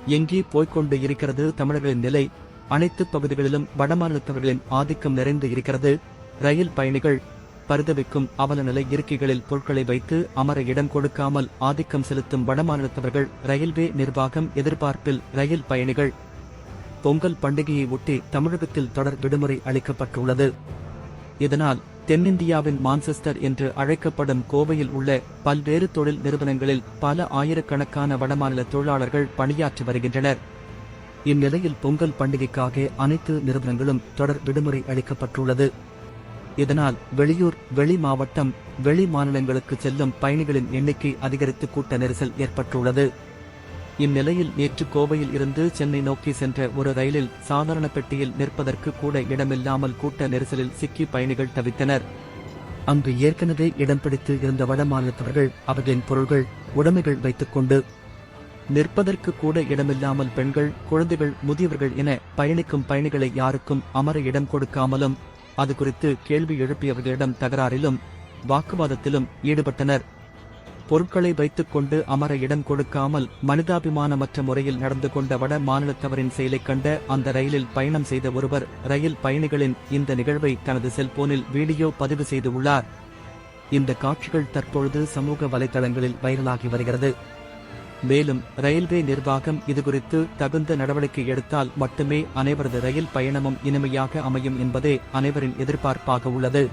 எங்கே போய்கொண்டு இருக்கிறது தமிழர்களின் நிலை? அனைத்து பகுதிகளிலும் வடமாநிலத்தவர்களின் ஆதிக்கம் நிறைந்து இருக்கிறது. ரயில் பயணிகள் பரிதவிக்கும் அவல நிலை. இருக்கைகளில் பொருட்களை வைத்து அமர இடம் கொடுக்காமல் ஆதிக்கம் செலுத்தும் வடமாநிலத்தவர்கள். ரயில்வே நிர்வாகம் எதிர்பார்ப்பில். ரயில் பயணிகள் பொங்கல் பண்டிகையை ஒட்டி தமிழகத்தில் தொடர் விடுமுறை அளிக்கப்பட்டுள்ளது. இதனால் தென்னிந்தியாவின் மான்செஸ்டர் என்று அழைக்கப்படும் கோவையில் உள்ள பல்வேறு தொழில் நிறுவனங்களில் பல ஆயிரக்கணக்கான வடமாநில தொழிலாளர்கள் பணியாற்றி வருகின்றனர். இந்நிலையில் பொங்கல் பண்டிகைக்காக அனைத்து நிறுவனங்களும் தொடர் விடுமுறை அளிக்கப்பட்டுள்ளது. இதனால் வெளியூர், வெளி மாவட்டம், வெளி மாநிலங்களுக்கு செல்லும் பயணிகளின் எண்ணிக்கை அதிகரித்து கூட்ட நெரிசல் ஏற்பட்டுள்ளது. இந்நிலையில் நேற்று கோவையில் இருந்து சென்னை நோக்கி சென்ற ஒரு ரயிலில் சாதாரண பெட்டியில் நிற்பதற்கு கூட இடமில்லாமல் கூட்ட நெரிசலில் சிக்கி பயணிகள் தவித்தனர். அங்கு ஏற்கனவே இடம் பிடித்து இருந்த வடமாநிலத்தவர்கள் அவர்களின் பொருள்கள், உடைமைகள் வைத்துக் கொண்டு நிற்பதற்கு கூட இடமில்லாமல் பெண்கள், குழந்தைகள், முதியவர்கள் என பயணிக்கும் பயணிகளை யாருக்கும் அமர இடம் கொடுக்காமலும் அது குறித்து கேள்வி எழுப்பியவர்களிடம் தகராறிலும் வாக்குவாதத்திலும் ஈடுபட்டனர். பொருட்களை வைத்துக் கொண்டு அமர இடம் கொடுக்காமல் மனிதாபிமானமற்ற முறையில் நடந்து கொண்ட வட மாநிலத்தவரின் செயலைக் கண்ட அந்த ரயிலில் பயணம் செய்த ஒருவர் ரயில் பயணிகளின் இந்த நிகழ்வை தனது செல்போனில் வீடியோ பதிவு செய்து உள்ளார். இந்த காட்சிகள் தற்பொழுது சமூக வலைதளங்களில் வைரலாகி வருகிறது. மேலும் ரயில்வே நிர்வாகம் இதுகுறித்து தகுந்த நடவடிக்கை எடுத்தால் மட்டுமே அனைவரது ரயில் பயணமும் இனிமையாக அமையும் என்பதே அனைவரின் எதிர்பார்ப்பாக உள்ளது.